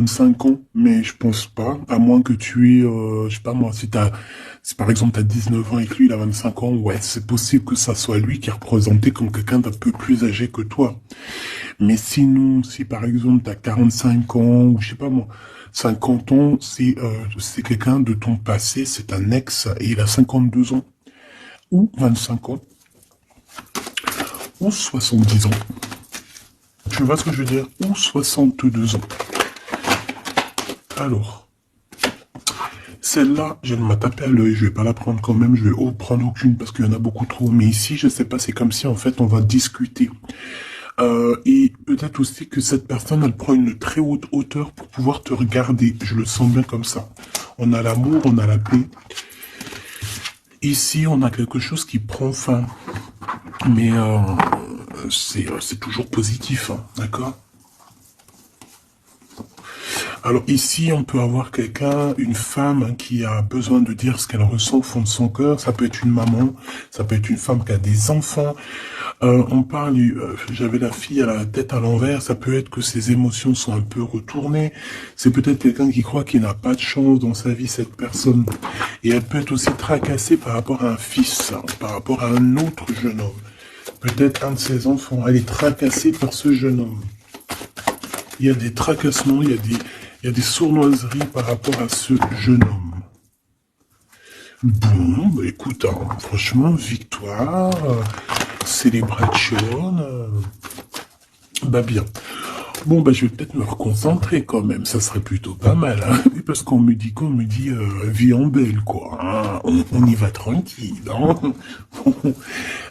25 ans, mais je pense pas, à moins que tu aies, je sais pas moi, si par exemple t'as 19 ans et que lui il a 25 ans, ouais, c'est possible que ça soit lui qui est représenté comme quelqu'un d'un peu plus âgé que toi. Mais sinon, si par exemple t'as 45 ans, ou je sais pas moi, 50 ans, c'est quelqu'un de ton passé, c'est un ex, et il a 52 ans, ou 25 ans, ou 70 ans. Tu vois ce que je veux dire? Ou 62 ans. Alors, celle-là, je ne m'a tapé à l'œil, je vais pas la prendre quand même, je vais prendre aucune parce qu'il y en a beaucoup trop. Mais ici, je sais pas, c'est comme si en fait on va discuter. Et peut-être aussi que cette personne, elle prend une très haute hauteur pour pouvoir te regarder. Je le sens bien comme ça. On a l'amour, on a la paix. Ici, on a quelque chose qui prend fin. Mais c'est toujours positif, hein, d'accord? Alors ici, on peut avoir quelqu'un, une femme hein, qui a besoin de dire ce qu'elle ressent au fond de son cœur. Ça peut être une maman, ça peut être une femme qui a des enfants. On parle, j'avais la fille à la tête à l'envers. Ça peut être que ses émotions sont un peu retournées. C'est peut-être quelqu'un qui croit qu'il n'a pas de chance dans sa vie, cette personne. Et elle peut être aussi tracassée par rapport à un fils, hein, par rapport à un autre jeune homme. Peut-être un de ses enfants. Elle est tracassée par ce jeune homme. Il y a des tracassements, il y a des sournoiseries par rapport à ce jeune homme. Bon, bah écoute, hein, franchement, victoire, célébration, bah bien. Bon, bah je vais peut-être me reconcentrer quand même, ça serait plutôt pas mal, hein, parce qu'on me dit vie en belle, quoi. Hein, on y va tranquille, hein.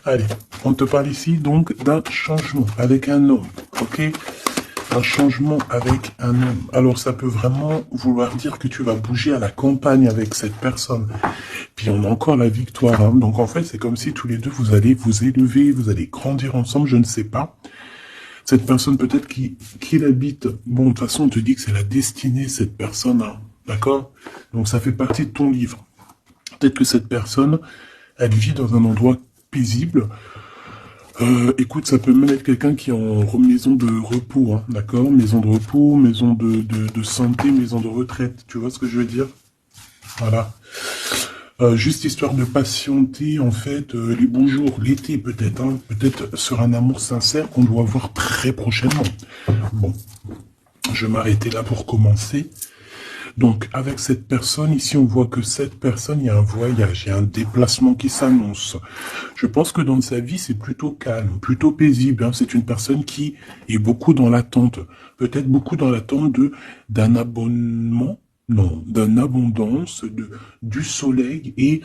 Allez, on te parle ici donc d'un changement avec un homme, ok? Un changement avec un homme. Alors ça peut vraiment vouloir dire que tu vas bouger à la campagne avec cette personne. Puis on a encore la victoire. Hein. Donc en fait c'est comme si tous les deux vous allez vous élever, vous allez grandir ensemble, je ne sais pas. Cette personne peut-être qui l'habite. Bon de toute façon on te dit que c'est la destinée cette personne. Hein. D'accord? Donc ça fait partie de ton livre. Peut-être que cette personne, elle vit dans un endroit paisible. Écoute, ça peut même être quelqu'un qui est en maison de repos, hein, d'accord? Maison de repos, maison de santé, maison de retraite. Tu vois ce que je veux dire? Voilà. Juste histoire de patienter, en fait, les beaux jours, l'été peut-être, hein, peut-être sur un amour sincère qu'on doit voir très prochainement. Bon, je vais m'arrêter là pour commencer. Donc, avec cette personne, ici, on voit que cette personne, il y a un voyage, il y a un déplacement qui s'annonce. Je pense que dans sa vie, c'est plutôt calme, plutôt paisible. Hein. C'est une personne qui est beaucoup dans l'attente. Peut-être beaucoup dans l'attente d'un abonnement, non, d'une abondance, du soleil et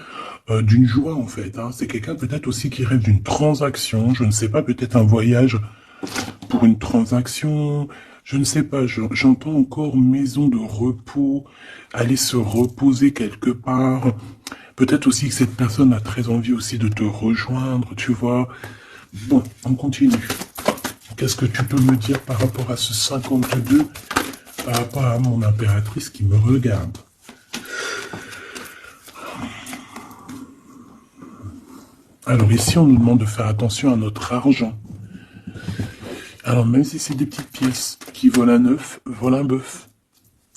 d'une joie, en fait. Hein. C'est quelqu'un peut-être aussi qui rêve d'une transaction, je ne sais pas, peut-être un voyage pour une transaction, je ne sais pas, j'entends encore maison de repos, aller se reposer quelque part. Peut-être aussi que cette personne a très envie aussi de te rejoindre, tu vois. Bon, on continue. Qu'est-ce que tu peux me dire par rapport à ce 52, par rapport à mon impératrice qui me regarde? Alors ici, on nous demande de faire attention à notre argent. Alors même si c'est des petites pièces qui volent un œuf, volent un bœuf.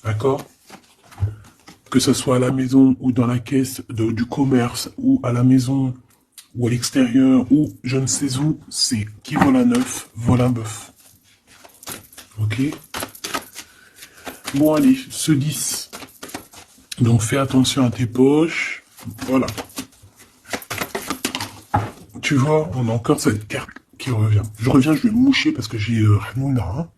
D'accord? Que ce soit à la maison ou dans la caisse du commerce ou à la maison ou à l'extérieur ou je ne sais où, c'est qui vole un œuf, vole un bœuf. Ok? Bon allez, ce 10. Donc fais attention à tes poches. Voilà. Tu vois, on a encore cette carte qui revient. Je reviens, je vais me moucher parce que j'ai Hanouna.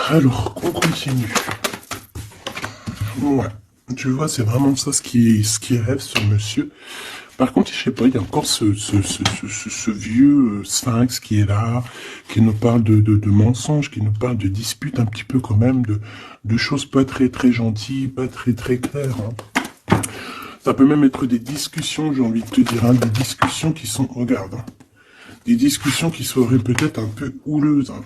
Alors, on continue. Ouais. Tu vois, c'est vraiment ça ce qui rêve ce monsieur. Par contre, je sais pas, il y a encore ce vieux sphinx qui est là, qui nous parle de mensonges, qui nous parle de disputes un petit peu quand même, de choses pas très très gentilles, pas très très claires. Hein. Ça peut même être des discussions, j'ai envie de te dire, hein, des discussions qui sont, regarde, hein, des discussions qui seraient peut-être un peu houleuses. Hein.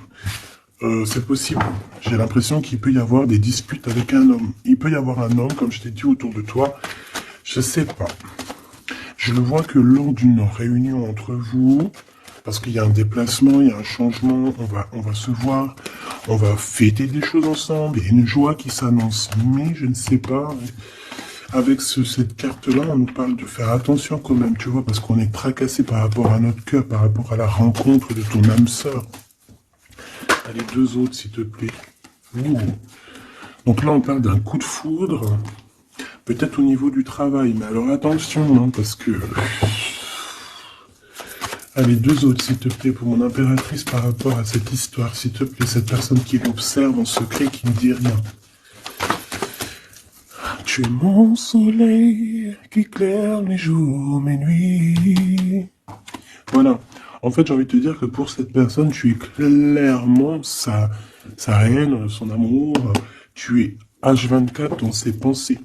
C'est possible. J'ai l'impression qu'il peut y avoir des disputes avec un homme. Il peut y avoir un homme, comme je t'ai dit, autour de toi. Je sais pas. Je ne vois que lors d'une réunion entre vous, parce qu'il y a un déplacement, il y a un changement, on va se voir. On va fêter des choses ensemble. Il y a une joie qui s'annonce. Mais je ne sais pas. Avec cette carte-là, on nous parle de faire attention quand même, tu vois, parce qu'on est tracassé par rapport à notre cœur, par rapport à la rencontre de ton âme sœur. Allez, deux autres, s'il te plaît. Ouh. Donc là, on parle d'un coup de foudre, peut-être au niveau du travail. Mais alors attention, hein, parce que... Allez, deux autres, s'il te plaît, pour mon impératrice par rapport à cette histoire, s'il te plaît, cette personne qui l'observe en secret, qui ne dit rien. Tu es mon soleil qui éclaire mes jours, mes nuits. Voilà. En fait, j'ai envie de te dire que pour cette personne, tu es clairement sa haine, son amour. Tu es H24 dans ses pensées.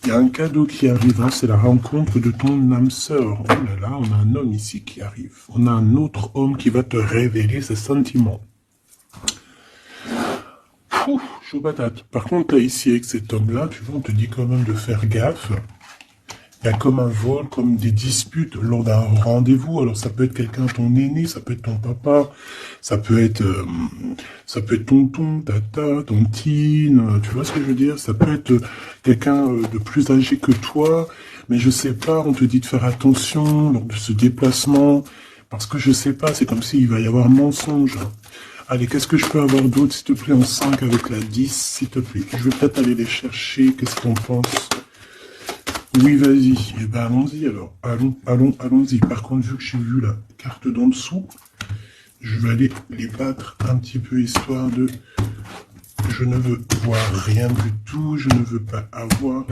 Il y a un cadeau qui arrivera, c'est la rencontre de ton âme sœur. Oh là là, on a un homme ici qui arrive. On a un autre homme qui va te révéler ses sentiments. Ouh, chaud patate. Par contre, là, ici, avec cet homme-là, tu vois, on te dit quand même de faire gaffe. Il y a comme un vol, comme des disputes lors d'un rendez-vous. Alors, ça peut être quelqu'un, ton aîné, ça peut être ton papa, ça peut être tonton, tata, tontine, tu vois ce que je veux dire? Ça peut être quelqu'un de plus âgé que toi, mais je sais pas, on te dit de faire attention lors de ce déplacement, parce que je sais pas, c'est comme s'il va y avoir mensonge. Allez, qu'est-ce que je peux avoir d'autre, s'il te plaît, en 5 avec la 10, s'il te plaît. Je vais peut-être aller les chercher, qu'est-ce qu'on pense? Oui, vas-y. Eh ben, allons-y, alors. Allons-y. Par contre, vu que j'ai vu la carte d'en dessous, je vais aller les battre un petit peu, histoire de... Je ne veux voir rien du tout, je ne veux pas avoir...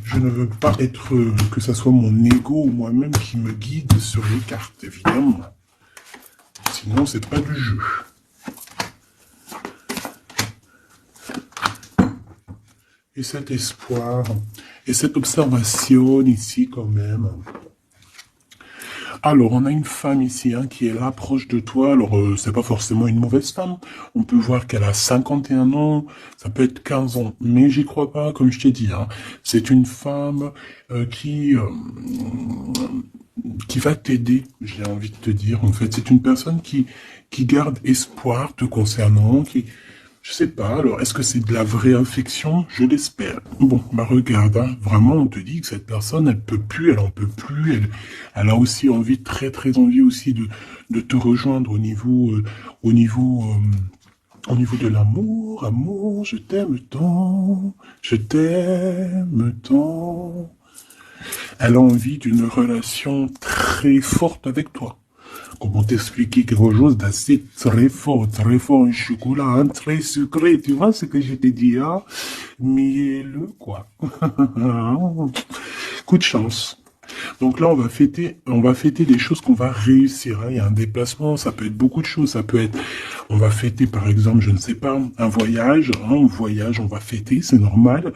Je ne veux pas être... que ça soit mon ego ou moi-même qui me guide sur les cartes, évidemment. Sinon, c'est pas du jeu. Et cet espoir, et cette observation ici quand même. Alors, on a une femme ici hein, qui est là, proche de toi. Alors, c'est pas forcément une mauvaise femme. On peut voir qu'elle a 51 ans, ça peut être 15 ans. Mais j'y crois pas, comme je t'ai dit. Hein. C'est une femme qui va t'aider, j'ai envie de te dire. En fait, c'est une personne qui garde espoir te concernant, qui... Je sais pas, alors est-ce que c'est de la vraie affection? Je l'espère. Bon, bah regarde, hein, vraiment on te dit que cette personne, elle peut plus, elle en peut plus, elle a aussi envie, très très envie aussi de te rejoindre au niveau de l'amour, amour, je t'aime tant, je t'aime tant. Elle a envie d'une relation très forte avec toi. Comment t'expliquer quelque chose d'assez très fort, un chocolat, un très sucré, tu vois ce que je te dis, hein? Mielleux, quoi. Coup de chance. Donc là, on va fêter des choses qu'on va réussir, hein. Il y a un déplacement, ça peut être beaucoup de choses, ça peut être, on va fêter, par exemple, je ne sais pas, un voyage, hein, on va fêter, c'est normal.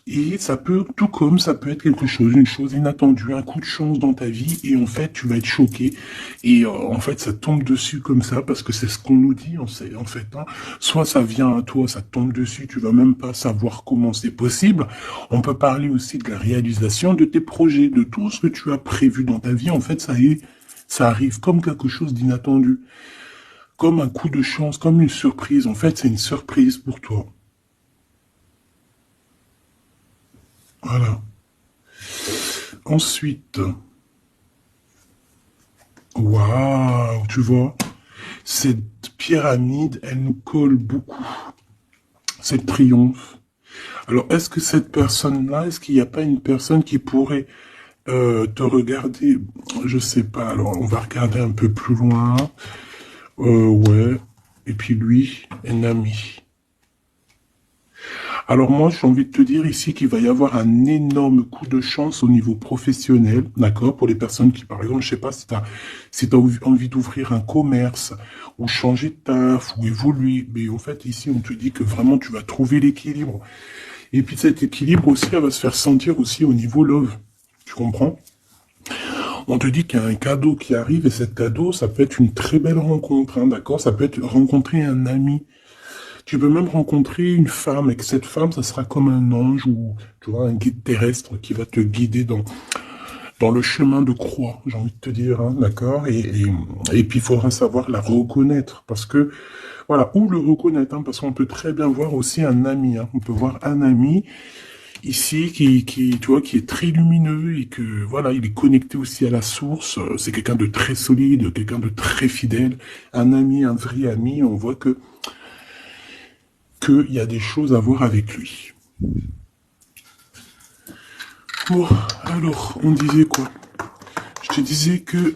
Et ça peut, tout comme ça peut être quelque chose, une chose inattendue, un coup de chance dans ta vie, et en fait, tu vas être choqué, et en fait, ça tombe dessus comme ça, parce que c'est ce qu'on nous dit, en fait, hein. Soit ça vient à toi, ça tombe dessus, tu vas même pas savoir comment c'est possible. On peut parler aussi de la réalisation de tes projets, de tout ce que tu as prévu dans ta vie, en fait, ça arrive comme quelque chose d'inattendu, comme un coup de chance, comme une surprise, en fait, c'est une surprise pour toi. Voilà. Ensuite, waouh, tu vois, cette pyramide, elle nous colle beaucoup. Cette triomphe. Alors, est-ce que cette personne-là, est-ce qu'il n'y a pas une personne qui pourrait te regarder? Je sais pas. Alors, on va regarder un peu plus loin. Ouais. Et puis lui, un ami. Alors moi, j'ai envie de te dire ici qu'il va y avoir un énorme coup de chance au niveau professionnel, d'accord? Pour les personnes qui, par exemple, je sais pas si t'as envie d'ouvrir un commerce, ou changer de taf, ou évoluer. Mais en fait, ici, on te dit que vraiment, tu vas trouver l'équilibre. Et puis cet équilibre aussi, elle va se faire sentir aussi au niveau love. Tu comprends? On te dit qu'il y a un cadeau qui arrive, et cet cadeau, ça peut être une très belle rencontre, hein, d'accord? Ça peut être rencontrer un ami. Tu peux même rencontrer une femme, et que cette femme, ça sera comme un ange ou, tu vois, un guide terrestre qui va te guider dans le chemin de croix, j'ai envie de te dire, hein, d'accord, et puis il faudra savoir la reconnaître, parce que, voilà, ou le reconnaître, hein, parce qu'on peut très bien voir aussi un ami, hein, on peut voir un ami, ici, tu vois, qui est très lumineux, et que, voilà, il est connecté aussi à la source, c'est quelqu'un de très solide, quelqu'un de très fidèle, un ami, un vrai ami, on voit qu'il y a des choses à voir avec lui. Bon, alors, on disait quoi? Je te disais que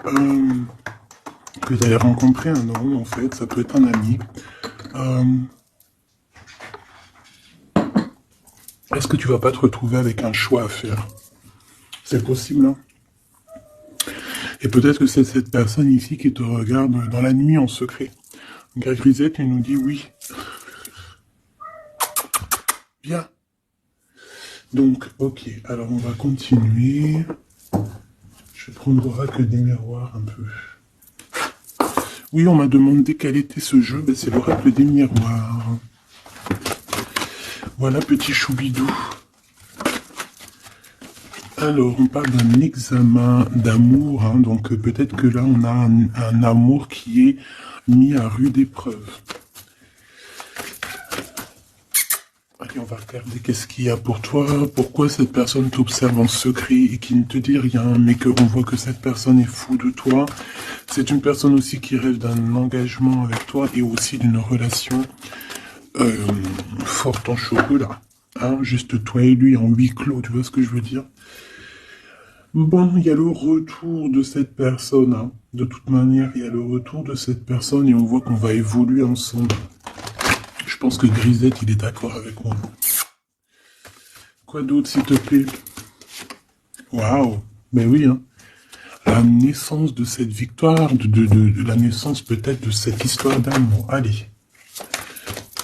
tu allais rencontrer un homme, en fait, ça peut être un ami. Est-ce que tu vas pas te retrouver avec un choix à faire? C'est possible, hein? Et peut-être que c'est cette personne ici qui te regarde dans la nuit en secret. Car Grisette, il nous dit oui. Bien. Donc, ok, alors on va continuer. Je prendrai que des miroirs un peu. Oui, on m'a demandé quel était ce jeu. Ben, c'est l'oracle des miroirs. Voilà, petit choubidou. Alors, on parle d'un examen d'amour. Hein, donc, peut-être que là, on a un amour qui est mis à rude épreuve. Allez, on va regarder qu'est-ce qu'il y a pour toi. Pourquoi cette personne t'observe en secret et qui ne te dit rien, mais qu'on voit que cette personne est fou de toi. C'est une personne aussi qui rêve d'un engagement avec toi et aussi d'une relation forte en chocolat. Hein, juste toi et lui en huis clos, tu vois ce que je veux dire? Bon, il y a le retour de cette personne. Hein. De toute manière, il y a le retour de cette personne et on voit qu'on va évoluer ensemble. Je pense que Grisette, il est d'accord avec moi. Quoi d'autre, s'il te plaît? Waouh! Ben oui, hein. La naissance de cette victoire, de la naissance peut-être de cette histoire d'amour. Allez,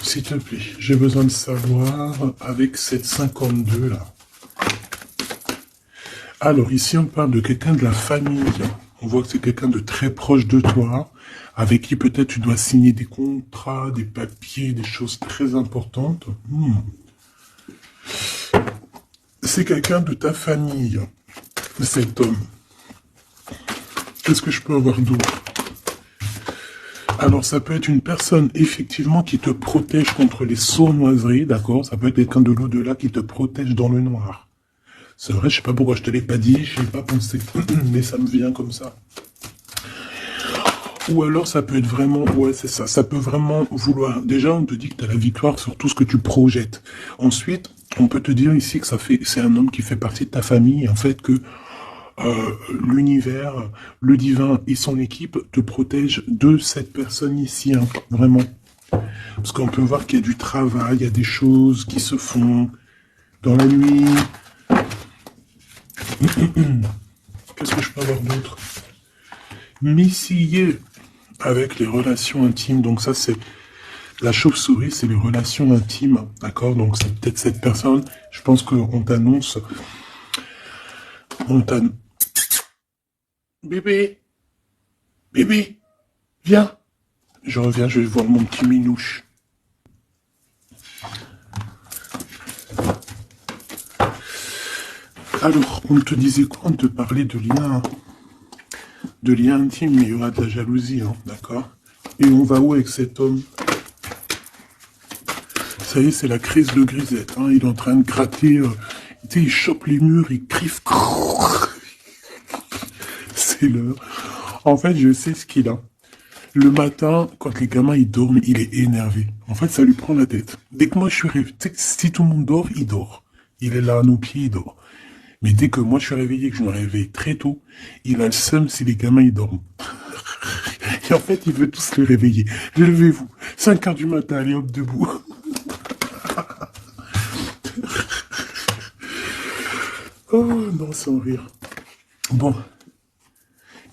s'il te plaît, j'ai besoin de savoir avec cette 52 là. Alors ici, on parle de quelqu'un de la famille. On voit que c'est quelqu'un de très proche de toi, avec qui peut-être tu dois signer des contrats, des papiers, des choses très importantes. C'est quelqu'un de ta famille, cet homme. Qu'est-ce que je peux avoir d'autre? Alors, ça peut être une personne, effectivement, qui te protège contre les sournoiseries, d'accord? Ça peut être quelqu'un de l'au-delà qui te protège dans le noir. C'est vrai, je sais pas pourquoi je te l'ai pas dit, je n'ai pas pensé, mais ça me vient comme ça. Ou alors, ça peut être vraiment, ouais, c'est ça, ça peut vraiment vouloir, déjà, on te dit que tu as la victoire sur tout ce que tu projettes. Ensuite, on peut te dire ici que c'est un homme qui fait partie de ta famille, en fait, que l'univers, le divin et son équipe te protègent de cette personne ici, hein, vraiment. Parce qu'on peut voir qu'il y a du travail, il y a des choses qui se font dans la nuit. Qu'est-ce que je peux avoir d'autre? Missillé avec les relations intimes. Donc ça, c'est la chauve-souris, c'est les relations intimes, d'accord? Donc c'est peut-être cette personne. Je pense qu'on t'annonce... Bébé, bébé, viens. Je reviens, je vais voir mon petit minouche. Alors, on te disait quoi? On te parlait de liens intimes, mais il y aura de la jalousie, hein, d'accord? Et on va où avec cet homme? Ça y est, c'est la crise de Grisette, hein, il est en train de gratter, il chope les murs, il crie. C'est l'heure. En fait, je sais ce qu'il a. Le matin, quand les gamins ils dorment, il est énervé. En fait, ça lui prend la tête. Dès que moi je suis réveillé, si tout le monde dort, il dort. Il est là à nos pieds, il dort. Mais dès que moi je suis réveillé, que je me réveille très tôt, il a le seum si les gamins ils dorment. Et en fait, il veut tous les réveiller. Levez-vous. 5 h du matin, allez hop, debout. Oh non, sans rire. Bon.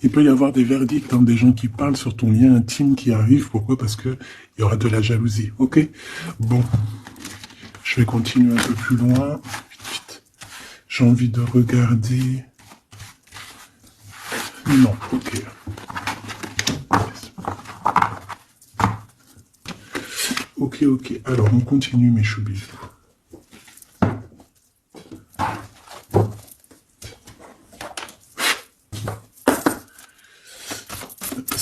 Il peut y avoir des verdicts, hein, des gens qui parlent sur ton lien intime qui arrivent. Pourquoi? Parce que il y aura de la jalousie. Ok? Bon. Je vais continuer un peu plus loin. J'ai envie de regarder... Non, ok. Ok. Alors, on continue, mes choubis.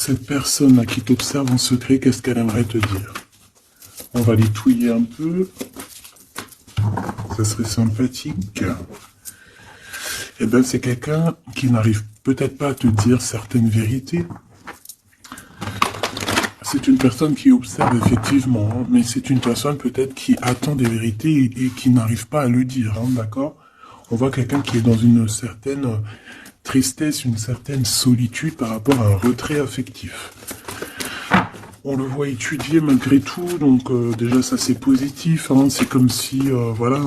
cette personne-là qui t'observe en secret, qu'est-ce qu'elle aimerait te dire? On va les touiller un peu. Ça serait sympathique. Eh bien, c'est quelqu'un qui n'arrive peut-être pas à te dire certaines vérités. C'est une personne qui observe effectivement, hein, mais c'est une personne peut-être qui attend des vérités et qui n'arrive pas à le dire, hein, d'accord? On voit quelqu'un qui est dans une certaine tristesse, une certaine solitude par rapport à un retrait affectif. On le voit étudier malgré tout, donc déjà ça c'est positif, hein, c'est comme si, voilà,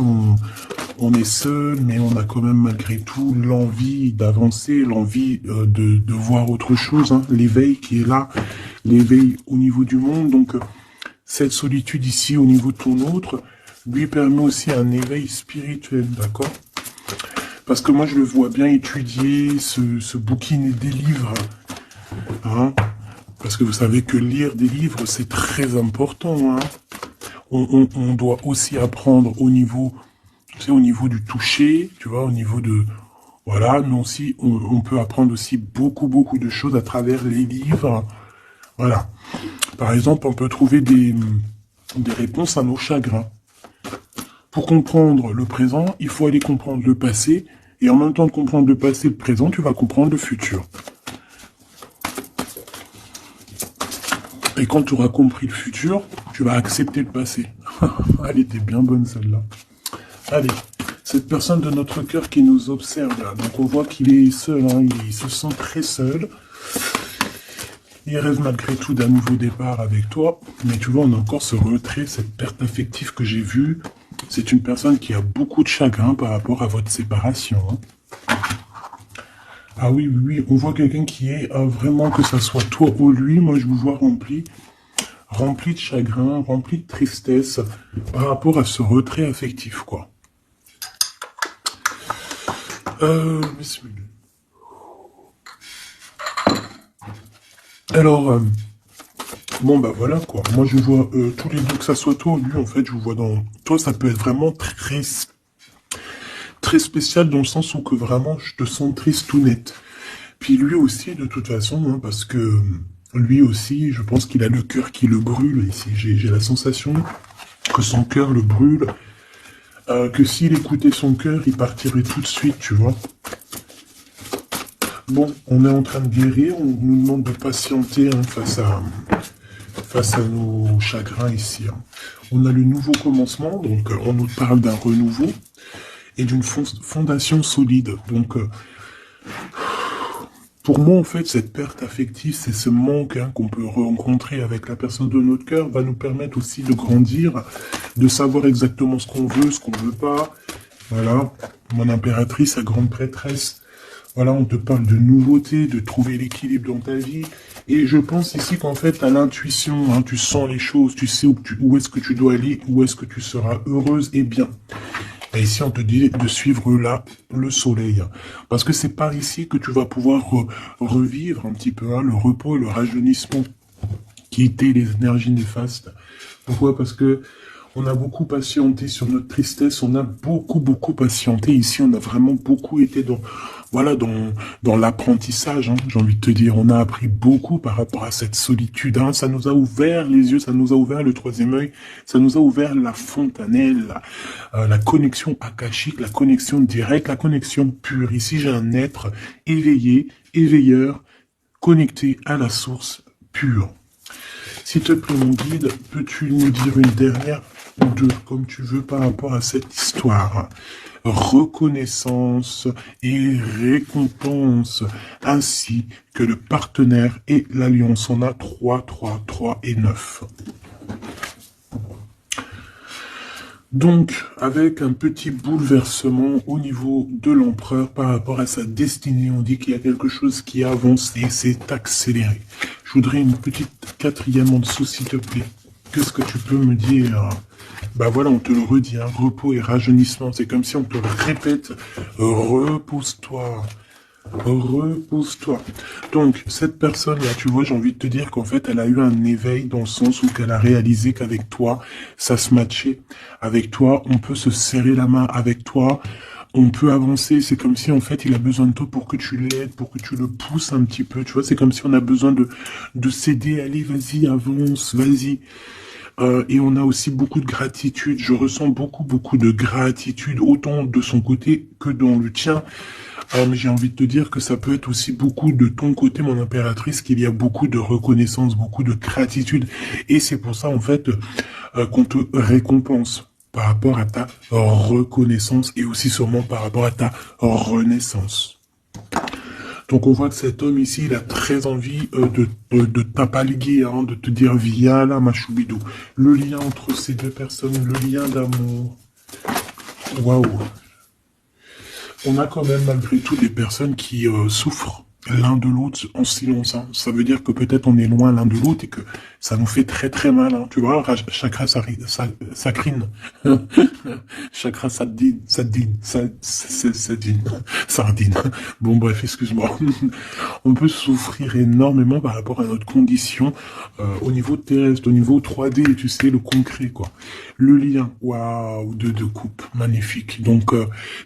on est seul, mais on a quand même malgré tout l'envie d'avancer, l'envie de voir autre chose, hein, l'éveil qui est là, l'éveil au niveau du monde, donc cette solitude ici au niveau de ton autre lui permet aussi un éveil spirituel, d'accord? Parce que moi je le vois bien étudier, se bouquiner des livres, hein, parce que vous savez que lire des livres c'est très important, hein. On doit aussi apprendre au niveau, tu sais, au niveau du toucher, tu vois, au niveau de, voilà, mais aussi on peut apprendre aussi beaucoup de choses à travers les livres. Voilà. Par exemple, on peut trouver des réponses à nos chagrins. Pour comprendre le présent, il faut aller comprendre le passé. Et en même temps de comprendre le passé et le présent, tu vas comprendre le futur. Et quand tu auras compris le futur, tu vas accepter le passé. Elle était bien bonne celle-là. Allez, cette personne de notre cœur qui nous observe là. Donc on voit qu'il est seul, hein, il se sent très seul. Il rêve malgré tout d'un nouveau départ avec toi, mais tu vois, on a encore ce retrait, cette perte affective que j'ai vue. C'est une personne qui a beaucoup de chagrin par rapport à votre séparation. Hein. Ah oui, on voit quelqu'un qui est vraiment, que ça soit toi ou lui, moi je vous vois rempli de chagrin, rempli de tristesse par rapport à ce retrait affectif, quoi. Alors, bon bah voilà quoi, moi je vois tous les deux, que ça soit toi ou lui, en fait, je vous vois dans... Toi, ça peut être vraiment très spécial dans le sens où que vraiment, je te sens triste tout net. Puis lui aussi, de toute façon, hein, parce que lui aussi, je pense qu'il a le cœur qui le brûle ici. J'ai la sensation que son cœur le brûle, que s'il écoutait son cœur, il partirait tout de suite, tu vois. Bon, on est en train de guérir, on nous demande de patienter, hein, face à nos chagrins ici. Hein. On a le nouveau commencement, donc on nous parle d'un renouveau et d'une fondation solide. Donc, pour moi, en fait, cette perte affective, c'est ce manque, hein, qu'on peut rencontrer avec la personne de notre cœur, va nous permettre aussi de grandir, de savoir exactement ce qu'on veut, ce qu'on veut pas. Voilà, mon impératrice, sa grande prêtresse. Voilà, on te parle de nouveauté, de trouver l'équilibre dans ta vie. Et je pense ici qu'en fait, tu as l'intuition, hein, tu sens les choses, tu sais où est-ce que tu dois aller, où est-ce que tu seras heureuse et bien. Et ici, on te dit de suivre là le soleil. Parce que c'est par ici que tu vas pouvoir revivre un petit peu, hein, le repos, le rajeunissement, quitter les énergies néfastes. Pourquoi? Parce que on a beaucoup patienté sur notre tristesse, on a beaucoup patienté. Ici, on a vraiment beaucoup été dans l'apprentissage, hein, j'ai envie de te dire. On a appris beaucoup par rapport à cette solitude. Hein. Ça nous a ouvert les yeux, ça nous a ouvert le troisième œil, ça nous a ouvert la fontanelle, la connexion akashique, la connexion directe, la connexion pure. Ici, j'ai un être éveillé, éveilleur, connecté à la source pure. S'il te plaît, mon guide, peux-tu nous dire une dernière ou deux, comme tu veux, par rapport à cette histoire? Reconnaissance et récompense, ainsi que le partenaire et l'alliance. On a 3, 3, 3 et 9. Donc, avec un petit bouleversement au niveau de l'empereur par rapport à sa destinée, on dit qu'il y a quelque chose qui a avancé, c'est accéléré. Je voudrais une petite quatrième en dessous, s'il te plaît. Qu'est-ce que tu peux me dire? Bah voilà, on te le redit, hein, repos et rajeunissement. C'est comme si on te le répète. Repose-toi. Repose-toi. Donc, cette personne-là, tu vois, j'ai envie de te dire qu'en fait, elle a eu un éveil dans le sens où qu'elle a réalisé qu'avec toi, ça se matchait. Avec toi, on peut se serrer la main. Avec toi, On peut avancer, c'est comme si en fait il a besoin de toi pour que tu l'aides, pour que tu le pousses un petit peu, tu vois, c'est comme si on a besoin de s'aider, allez, vas-y, avance, vas-y. Et on a aussi beaucoup de gratitude, je ressens beaucoup de gratitude, autant de son côté que dans le tien. J'ai envie de te dire que ça peut être aussi beaucoup de ton côté, mon impératrice, qu'il y a beaucoup de reconnaissance, beaucoup de gratitude. Et c'est pour ça, en fait, qu'on te récompense par rapport à ta reconnaissance et aussi sûrement par rapport à ta renaissance. Donc on voit que cet homme ici, il a très envie de t'apalguer, hein, de te dire viens là ma choubidou. Le lien entre ces deux personnes, le lien d'amour. Waouh. On a quand même malgré tout des personnes qui souffrent l'un de l'autre en silence. Hein. Ça veut dire que peut-être on est loin l'un de l'autre et que ça nous fait très mal. Hein. Tu vois, chakra sacrine. Chakra sadine. Sardine. Bon bref, excuse-moi. On peut souffrir énormément par rapport à notre condition au niveau terrestre, au niveau 3D, tu sais, le concret, quoi. Le lien, waouh, de couple, magnifique. Donc,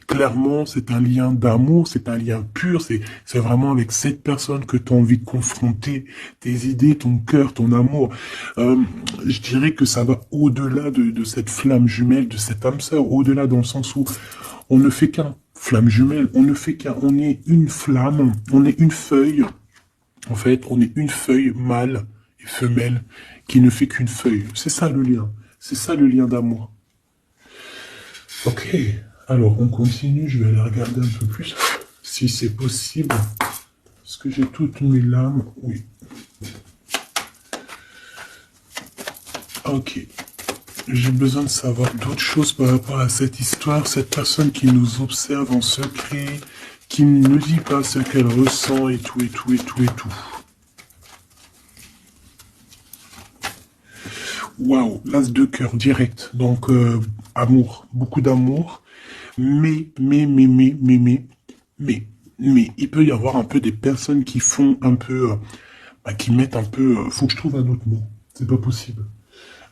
clairement, c'est un lien d'amour, c'est un lien pur, c'est vraiment avec cette personne que tu as envie de confronter tes idées, ton cœur, ton amour. Je dirais que ça va au-delà de cette flamme jumelle, de cette âme sœur, au-delà dans le sens où on ne fait qu'un. Flamme jumelle, on ne fait qu'un, on est une flamme, on est une feuille. En fait, on est une feuille mâle et femelle qui ne fait qu'une feuille. C'est ça le lien. C'est ça le lien d'amour. Ok. Alors, on continue. Je vais aller regarder un peu plus. Si c'est possible. Est-ce que j'ai toutes mes lames? Oui. Ok. J'ai besoin de savoir d'autres choses par rapport à cette histoire. Cette personne qui nous observe en secret, qui ne dit pas ce qu'elle ressent et tout. Waouh, l'as de cœur direct. Donc, amour, beaucoup d'amour. Mais, il peut y avoir un peu des personnes qui font un peu, qui mettent un peu, faut que je trouve un autre mot. C'est pas possible.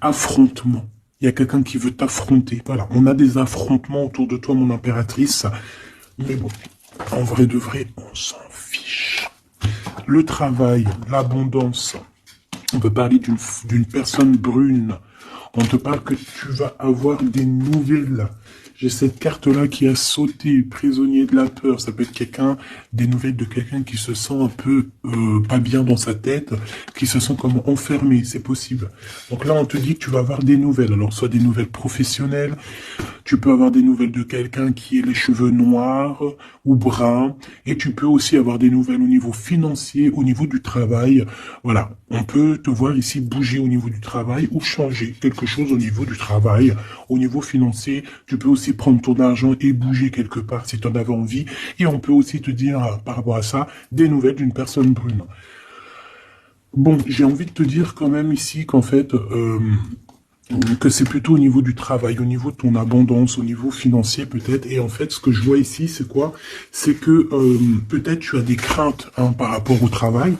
Affrontement. Il y a quelqu'un qui veut t'affronter. Voilà, on a des affrontements autour de toi, mon impératrice. Mais bon, en vrai de vrai, on s'en fiche. Le travail, l'abondance. On peut parler d'une personne brune. On te parle que tu vas avoir des nouvelles. J'ai cette carte-là qui a sauté, prisonnier de la peur. Ça peut être quelqu'un, des nouvelles de quelqu'un qui se sent un peu pas bien dans sa tête, qui se sent comme enfermé, c'est possible. Donc là, on te dit que tu vas avoir des nouvelles. Alors, soit des nouvelles professionnelles, tu peux avoir des nouvelles de quelqu'un qui a les cheveux noirs ou bruns, et tu peux aussi avoir des nouvelles au niveau financier, au niveau du travail. Voilà, on peut te voir ici bouger au niveau du travail ou changer quelque chose au niveau du travail, au niveau financier. Tu peux aussi prendre ton argent et bouger quelque part si tu en avais envie. Et on peut aussi te dire, par rapport à ça, des nouvelles d'une personne brune. Bon, j'ai envie de te dire quand même ici qu'en fait, que c'est plutôt au niveau du travail, au niveau de ton abondance, au niveau financier peut-être. Et en fait, ce que je vois ici, c'est quoi? C'est que peut-être tu as des craintes par rapport au travail.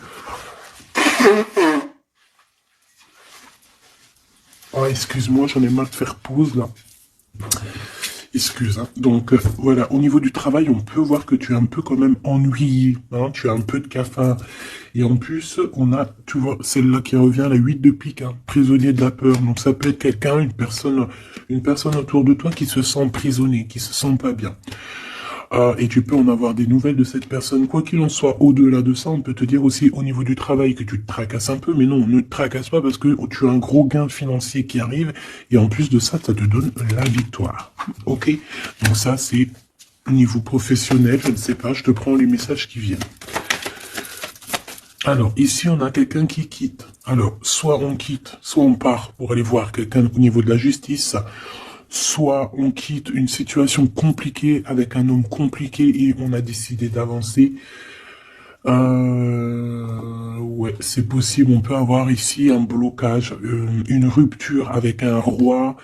Oh, excuse-moi, j'en ai marre de faire pause là. Excuse. Hein. Donc voilà, au niveau du travail, on peut voir que tu es un peu quand même ennuyé. Hein, tu as un peu de cafard. Et en plus, on a, tu vois, celle-là qui revient, la 8 de pique, hein, prisonnier de la peur. Donc ça peut être quelqu'un, une personne autour de toi qui se sent emprisonnée, qui se sent pas bien. Et tu peux en avoir des nouvelles de cette personne. Quoi qu'il en soit, au-delà de ça, on peut te dire aussi au niveau du travail que tu te tracasses un peu, mais non, ne te tracasse pas parce que tu as un gros gain financier qui arrive, et en plus de ça, ça te donne la victoire. Ok? Donc ça, c'est au niveau professionnel, je ne sais pas, je te prends les messages qui viennent. Alors, ici, on a quelqu'un qui quitte. Alors, soit on quitte, soit on part pour aller voir quelqu'un au niveau de la justice, soit on quitte une situation compliquée avec un homme compliqué et on a décidé d'avancer. Ouais, c'est possible. On peut avoir ici un blocage, une rupture avec un roi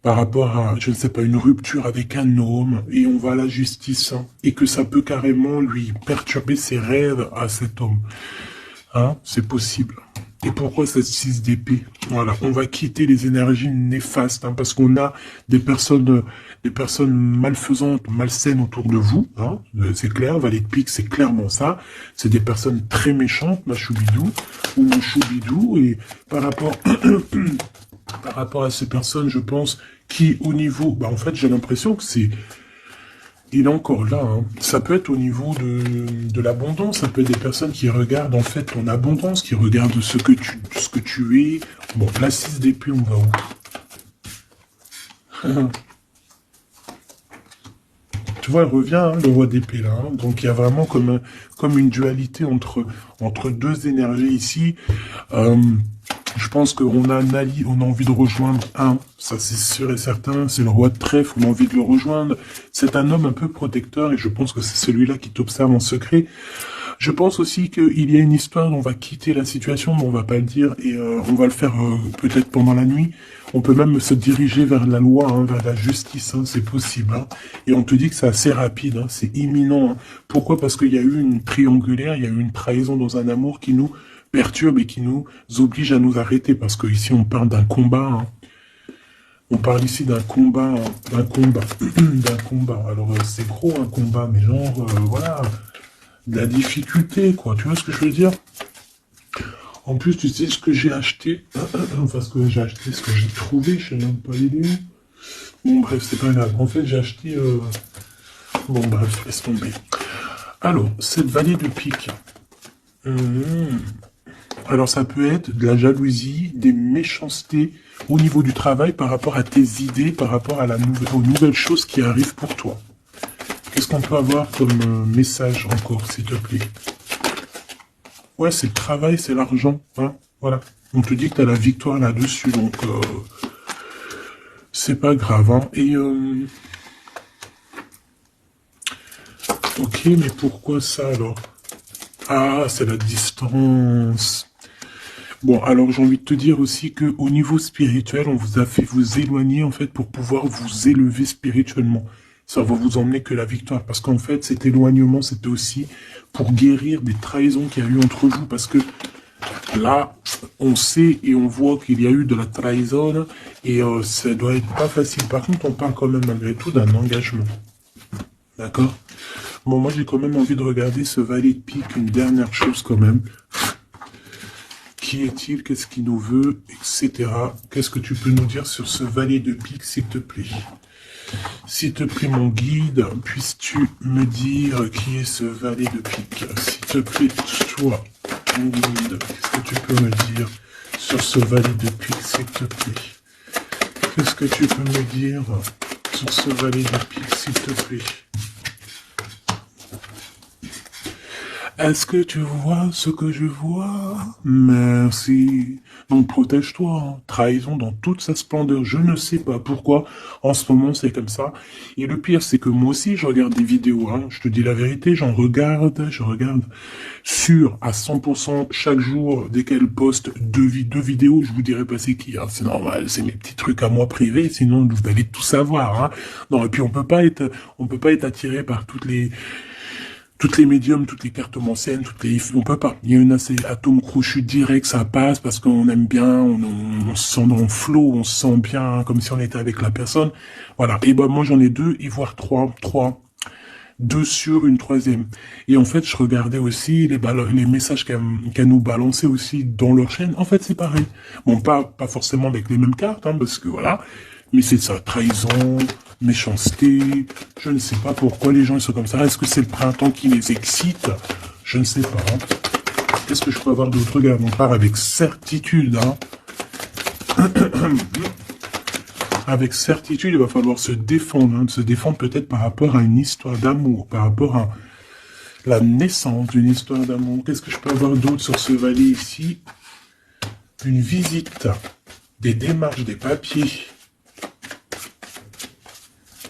par rapport à, je ne sais pas, une rupture avec un homme et on va à la justice hein, et que ça peut carrément lui perturber ses rêves à cet homme. Hein, c'est possible. Et pourquoi cette 6 d'épée? Voilà, on va quitter les énergies néfastes, hein, parce qu'on a des personnes malfaisantes, malsaines autour de vous. Hein, c'est clair, Valet de pique, c'est clairement ça. C'est des personnes très méchantes, ma choubidou, ou mon choubidou. Et par rapport, par rapport à ces personnes, je pense, qui au niveau... Bah, en fait, j'ai l'impression que c'est... Il est encore là, hein. Ça peut être au niveau de l'abondance, ça peut être des personnes qui regardent en fait ton abondance, qui regardent ce que tu es. Bon, la 6 d'épée, on va où? Tu vois, elle revient, hein, le roi d'épée là. Hein. Donc il y a vraiment comme une dualité entre deux énergies ici. Je pense qu'on a un allié, on a envie de rejoindre un, ça c'est sûr et certain, c'est le roi de trèfle, on a envie de le rejoindre. C'est un homme un peu protecteur et je pense que c'est celui-là qui t'observe en secret. Je pense aussi qu'il y a une histoire, on va quitter la situation, mais on va pas le dire, et on va le faire peut-être pendant la nuit. On peut même se diriger vers la loi, hein, vers la justice, hein, c'est possible. Hein. Et on te dit que c'est assez rapide, hein, c'est imminent. Hein. Pourquoi? Parce qu'il y a eu une triangulaire, il y a eu une trahison dans un amour qui nous perturbe et qui nous oblige à nous arrêter. Parce que ici on parle d'un combat. Hein. On parle ici d'un combat, d'un combat. Alors c'est gros un combat, mais genre, voilà... de la difficulté, quoi. Tu vois ce que je veux dire? En plus, tu sais ce que j'ai acheté. Enfin, ce que j'ai acheté, ce que j'ai trouvé, je sais même pas l'idée. Bon, bref, c'est pas grave. En fait, j'ai acheté... Bon, bref, laisse tomber. Alors, cette vallée de pique. Alors, ça peut être de la jalousie, des méchancetés au niveau du travail par rapport à tes idées, par rapport à aux nouvelles choses qui arrivent pour toi. Qu'est-ce qu'on peut avoir comme message encore, s'il te plaît? Ouais, c'est le travail, c'est l'argent. Hein, voilà. On te dit que tu as la victoire là-dessus, donc c'est pas grave. Hein. Et ok, mais pourquoi ça alors? Ah, c'est la distance. Bon, alors j'ai envie de te dire aussi que au niveau spirituel, on vous a fait vous éloigner en fait pour pouvoir vous élever spirituellement. Ça va vous emmener que la victoire. Parce qu'en fait, cet éloignement, c'était aussi pour guérir des trahisons qu'il y a eu entre vous. Parce que là, on sait et on voit qu'il y a eu de la trahison. Et ça doit être pas facile. Par contre, on parle quand même malgré tout d'un engagement. D'accord? Bon, moi, j'ai quand même envie de regarder ce valet de pique. Une dernière chose quand même. Qui est-il? Qu'est-ce qu'il nous veut? Etc. Qu'est-ce que tu peux nous dire sur ce valet de pique, s'il te plaît? S'il te plaît, mon guide, puisses-tu me dire qui est ce valet de pique? S'il te plaît, toi, mon guide, qu'est-ce que tu peux me dire sur ce valet de pique, s'il te plaît? Qu'est-ce que tu peux me dire sur ce valet de pique, s'il te plaît? Est-ce que tu vois ce que je vois? Merci. Donc protège-toi. Hein. Trahison dans toute sa splendeur. Je ne sais pas pourquoi. En ce moment, c'est comme ça. Et le pire, c'est que moi aussi, je regarde des vidéos. Hein. Je te dis la vérité, je regarde sûr à 100% chaque jour. Dès qu'elle poste deux vidéos, je vous dirai pas c'est qui. Hein. C'est normal, c'est mes petits trucs à moi privés. Sinon, vous allez tout savoir. Hein. Non, et puis on peut pas être attiré par toutes les médiums, toutes les cartes anciennes, on peut pas. Il y a une assez atome crochu direct, ça passe parce qu'on aime bien, on se sent dans le flow, on se sent bien, comme si on était avec la personne. Voilà. Et ben, moi, j'en ai deux, et voire trois. Deux sur une troisième. Et en fait, je regardais aussi les messages qu'elle nous balançait aussi dans leur chaîne. En fait, c'est pareil. Bon, pas forcément avec les mêmes cartes, hein, parce que voilà. Mais c'est ça, trahison, méchanceté, je ne sais pas pourquoi les gens ils sont comme ça. Est-ce que c'est le printemps qui les excite? Je ne sais pas. Hein. Qu'est-ce que je peux avoir d'autre? Regarde, on part avec certitude. Hein. Avec certitude, il va falloir se défendre. Hein, se défendre peut-être par rapport à une histoire d'amour, par rapport à la naissance d'une histoire d'amour. Qu'est-ce que je peux avoir d'autre sur ce valet ici? Une visite, des démarches, des papiers.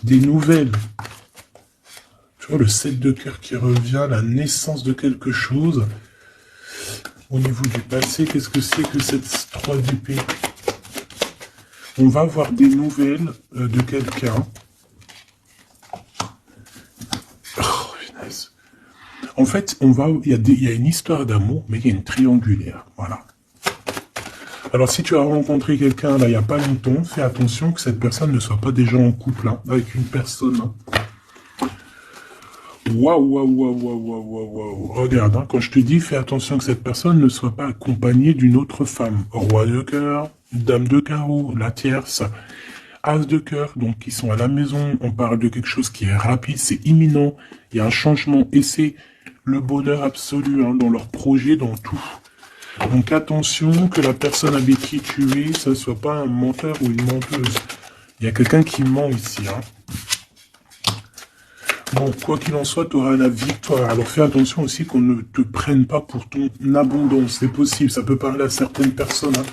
Des nouvelles. Tu vois, le 7 de cœur qui revient, la naissance de quelque chose. Au niveau du passé, qu'est-ce que c'est que cette 3 d'épée? On va avoir des nouvelles de quelqu'un. Oh, finesse. En fait, il y a une histoire d'amour, mais il y a une triangulaire. Voilà. Alors, si tu as rencontré quelqu'un, là, il n'y a pas longtemps, fais attention que cette personne ne soit pas déjà en couple, hein, avec une personne. Hein. Waouh, waouh, waouh, waouh, waouh, waouh, waouh. Regarde, hein, quand je te dis, fais attention que cette personne ne soit pas accompagnée d'une autre femme. Roi de cœur, dame de carreau, la tierce, as de cœur, donc ils sont à la maison, on parle de quelque chose qui est rapide, c'est imminent, il y a un changement, et c'est le bonheur absolu, hein, dans leur projet, dans tout. Donc attention que la personne avec qui tu es, ça soit pas un menteur ou une menteuse. Il y a quelqu'un qui ment ici, hein. Bon, quoi qu'il en soit, tu auras la victoire. Alors fais attention aussi qu'on ne te prenne pas pour ton abondance. C'est possible, ça peut parler à certaines personnes. Hein,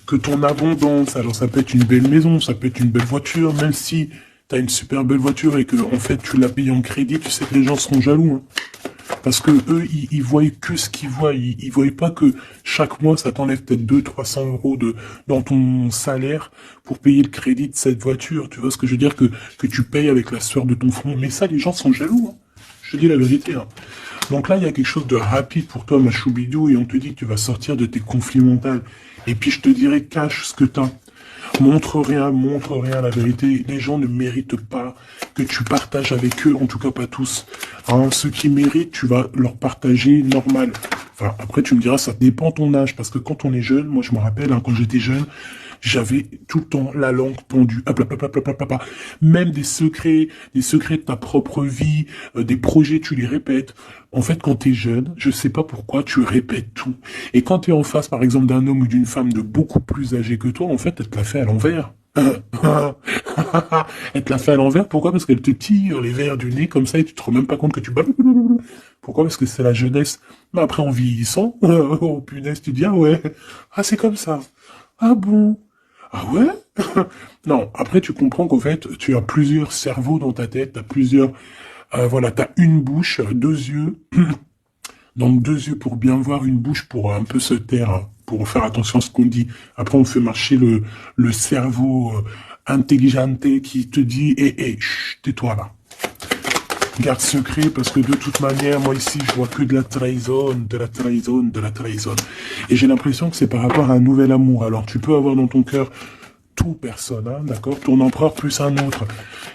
que ton abondance, alors ça peut être une belle maison, ça peut être une belle voiture, même si tu as une super belle voiture et que en fait tu l'as payé en crédit, tu sais que les gens seront jaloux. Hein. Parce que eux, ils voient que ce qu'ils voient. Ils voient pas que chaque mois, ça t'enlève peut-être 200-300 € dans ton salaire pour payer le crédit de cette voiture. Tu vois ce que je veux dire, que tu payes avec la sueur de ton front. Mais ça, les gens sont jaloux. Hein. Je te dis la vérité. Hein. Donc là, il y a quelque chose de rapide pour toi, ma choubidou, et on te dit que tu vas sortir de tes conflits mentaux. Et puis je te dirais, cache ce que t'as. Montre rien, la vérité. Les gens ne méritent pas que tu partages avec eux, en tout cas pas tous. Hein, ceux qui méritent, tu vas leur partager normal. Enfin, après tu me diras, ça dépend de ton âge, parce que quand on est jeune, moi je me rappelle, hein, quand j'étais jeune, j'avais tout le temps la langue pendue. Hop, hop, hop, hop, hop, hop. Même des secrets de ta propre vie, des projets, tu les répètes. En fait, quand t'es jeune, je sais pas pourquoi, tu répètes tout. Et quand t'es en face, par exemple, d'un homme ou d'une femme de beaucoup plus âgé que toi, en fait, elle te l'a fait à l'envers. Elle te l'a fait à l'envers, pourquoi? Parce qu'elle te tire les verres du nez comme ça et tu te rends même pas compte que tu bats. Pourquoi? Parce que c'est la jeunesse. Mais après, en vieillissant, oh punaise, tu dis, ah ouais, ah c'est comme ça. Ah bon? Ah ouais? Non, après tu comprends qu'en fait, tu as plusieurs cerveaux dans ta tête, t'as plusieurs... voilà, t'as une bouche, deux yeux. Donc deux yeux pour bien voir, une bouche pour un peu se taire, hein, pour faire attention à ce qu'on dit. Après, on fait marcher le cerveau intelligente qui te dit, chut, tais-toi là. Garde secret, parce que de toute manière, moi ici, je vois que de la trahison, de la trahison, de la trahison. Et j'ai l'impression que c'est par rapport à un nouvel amour. Alors, tu peux avoir dans ton cœur tout personne, hein, d'accord, ton empereur plus un autre.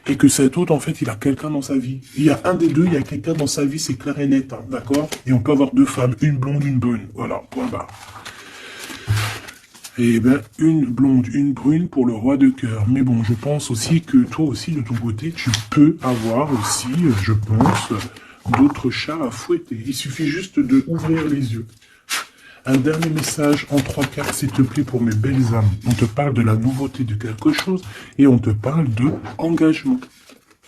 Et que cet autre, en fait, il a quelqu'un dans sa vie. Il y a un des deux, il y a quelqu'un dans sa vie, c'est clair et net, hein, d'accord. Et on peut avoir deux femmes, une blonde, une brune. Voilà, point barre. Eh ben, une blonde, une brune pour le roi de cœur. Mais bon, je pense aussi que toi aussi, de ton côté, tu peux avoir aussi, je pense, d'autres chats à fouetter. Il suffit juste de ouvrir les yeux. Un dernier message en 3 cartes, s'il te plaît, pour mes belles âmes. On te parle de la nouveauté de quelque chose et on te parle de engagement.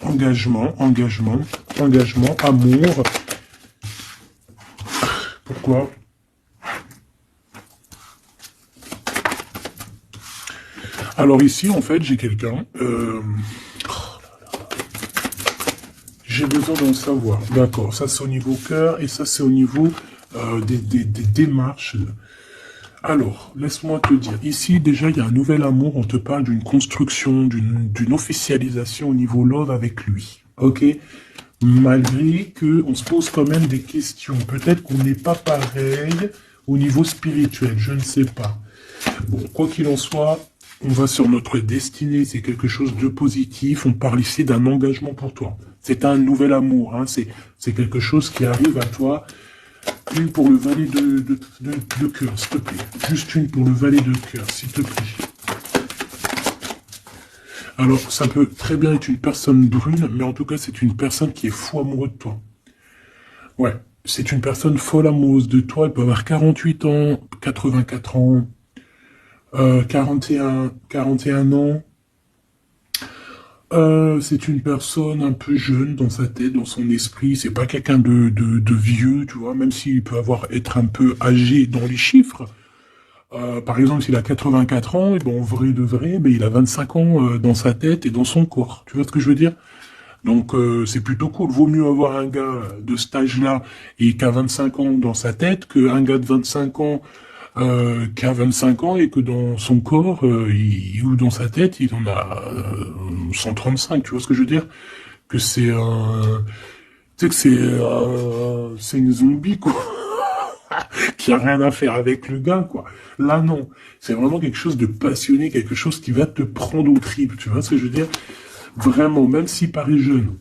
Engagement, engagement, engagement, amour. Pourquoi ? Alors ici, en fait, j'ai quelqu'un. J'ai besoin d'en savoir. D'accord, ça c'est au niveau cœur et ça c'est au niveau des démarches. Alors, laisse-moi te dire. Ici, déjà, il y a un nouvel amour. On te parle d'une construction, d'une officialisation au niveau love avec lui. Ok ? Malgré que on se pose quand même des questions. Peut-être qu'on n'est pas pareil au niveau spirituel. Je ne sais pas. Bon, quoi qu'il en soit, on va sur notre destinée, c'est quelque chose de positif, on parle ici d'un engagement pour toi. C'est un nouvel amour, hein. C'est quelque chose qui arrive à toi. Une pour le valet de cœur, s'il te plaît. Juste une pour le valet de cœur, s'il te plaît. Alors, ça peut très bien être une personne brune, mais en tout cas, c'est une personne qui est fou amoureux de toi. Ouais, c'est une personne folle amoureuse de toi, elle peut avoir 48 ans, 84 ans, 41 ans. C'est une personne un peu jeune dans sa tête, dans son esprit. C'est pas quelqu'un de vieux, tu vois, même s'il peut être un peu âgé dans les chiffres. Par exemple, s'il a 84 ans, et bon, en vrai de vrai, ben, il a 25 ans dans sa tête et dans son corps. Tu vois ce que je veux dire? Donc, c'est plutôt cool. Vaut mieux avoir un gars de cet âge-là et qui a 25 ans dans sa tête qu'un gars de 25 ans qui a 25 ans et que dans son corps ou dans sa tête, il en a 135, tu vois ce que je veux dire? Que c'est tu sais que c'est une zombie, quoi, qui qui a rien à faire avec le gars, quoi. Là, non. C'est vraiment quelque chose de passionné, quelque chose qui va te prendre au tripes, tu vois ce que je veux dire? Vraiment, même s'il paraît jeune.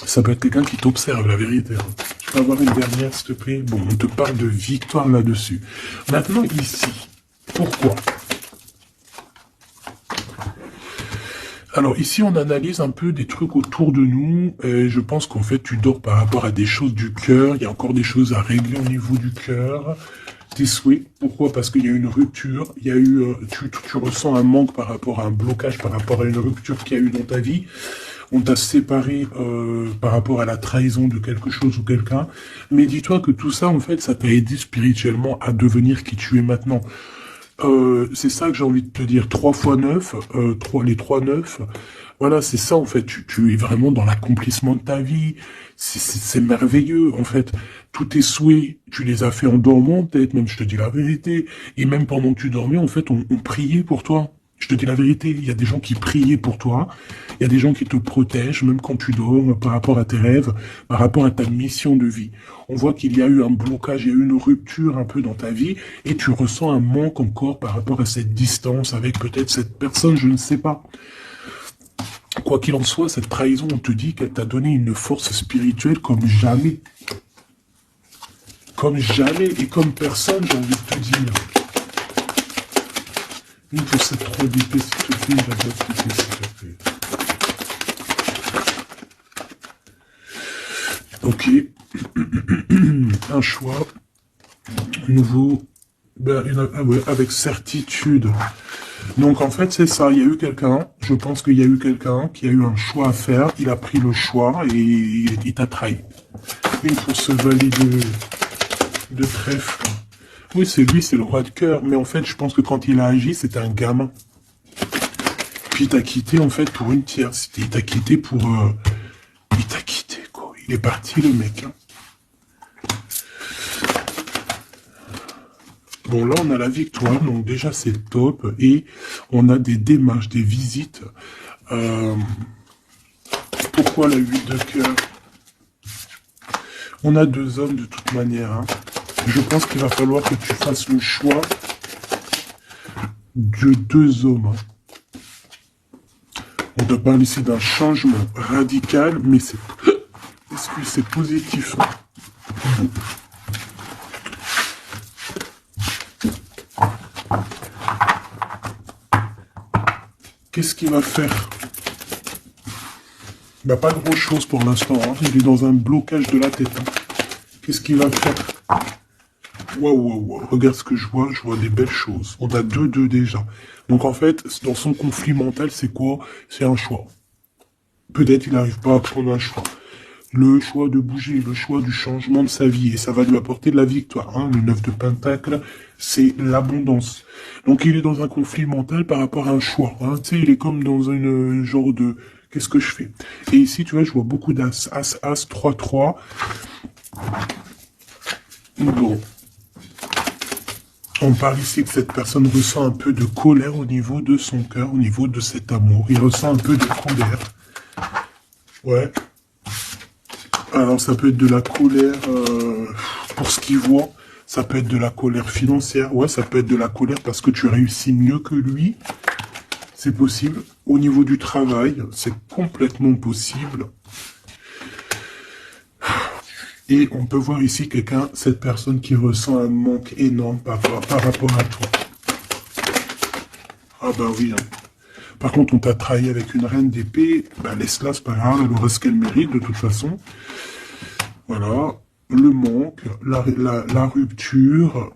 Ça peut être quelqu'un qui t'observe, la vérité. Hein. Je peux avoir une dernière, s'il te plaît? Bon, on te parle de victoire là-dessus. Maintenant, ici, pourquoi? Alors ici, on analyse un peu des trucs autour de nous. Et je pense qu'en fait, tu dors par rapport à des choses du cœur. Il y a encore des choses à régler au niveau du cœur. Tes souhaits. Pourquoi? Parce qu'il y a eu une rupture. Il y a eu, tu ressens un manque par rapport à un blocage, par rapport à une rupture qu'il y a eu dans ta vie. On t'a séparé par rapport à la trahison de quelque chose ou quelqu'un. Mais dis-toi que tout ça, en fait, ça t'a aidé spirituellement à devenir qui tu es maintenant. C'est ça que j'ai envie de te dire. 3 fois 9, les 3 9, voilà, c'est ça en fait. Tu es vraiment dans l'accomplissement de ta vie. C'est merveilleux en fait. Tous tes souhaits, tu les as fait en dormant, peut-être même, je te dis la vérité. Et même pendant que tu dormais, en fait, on priait pour toi. Je te dis la vérité, il y a des gens qui priaient pour toi, il y a des gens qui te protègent, même quand tu dors, par rapport à tes rêves, par rapport à ta mission de vie. On voit qu'il y a eu un blocage, il y a eu une rupture un peu dans ta vie, et tu ressens un manque encore par rapport à cette distance avec peut-être cette personne, je ne sais pas. Quoi qu'il en soit, cette trahison, on te dit qu'elle t'a donné une force spirituelle comme jamais. Comme jamais et comme personne, j'ai envie de te dire. Il faut cette 3 d'épée, s'il te plaît, j'adore ce que c'est, s'il te plaît. Ok. Un choix. Nouveau. Ben, avec certitude. Donc, en fait, c'est ça. Il y a eu quelqu'un, je pense qu'il y a eu quelqu'un qui a eu un choix à faire. Il a pris le choix et il t'a trahi. Une pour ce valet de trèfle. Oui, c'est lui, c'est le roi de cœur. Mais en fait, je pense que quand il a agi, c'était un gamin. Puis il t'a quitté, en fait, pour une tierce. Il t'a quitté pour... Il t'a quitté, quoi. Il est parti, le mec. Hein. Bon, là, on a la victoire. Donc, déjà, c'est top. Et on a des démarches, des visites. Pourquoi la 8 de cœur? On a 2 hommes, de toute manière. Hein. Je pense qu'il va falloir que tu fasses le choix de 2 hommes. Hein. On te parle ici d'un changement radical, mais c'est positif. Qu'est-ce qu'il va faire? Bah, pas grand chose pour l'instant. Hein. Il est dans un blocage de la tête. Hein. Qu'est-ce qu'il va faire? Waouh. Regarde ce que je vois des belles choses. On a 2-2 déjà. Donc en fait, dans son conflit mental, c'est quoi? C'est un choix. Peut-être il n'arrive pas à prendre un choix. Le choix de bouger, le choix du changement de sa vie. Et ça va lui apporter de la victoire. Hein. Le 9 de Pentacle, c'est l'abondance. Donc il est dans un conflit mental par rapport à un choix. Hein. Tu sais, il est comme dans une genre de... Qu'est-ce que je fais? Et ici, tu vois, je vois beaucoup d'as. As, 3-3. Bon. On parle ici que cette personne ressent un peu de colère au niveau de son cœur, au niveau de cet amour. Il ressent un peu de colère. Ouais. Alors, ça peut être de la colère pour ce qu'il voit. Ça peut être de la colère financière. Ouais, ça peut être de la colère parce que tu réussis mieux que lui. C'est possible. Au niveau du travail, c'est complètement possible. Et on peut voir ici cette personne qui ressent un manque énorme par rapport à toi. Ah bah oui. Hein. Par contre, on t'a trahi avec une reine d'épée. Bah laisse-la, c'est pas grave, elle aura ce qu'elle mérite de toute façon. Voilà. Le manque, la rupture.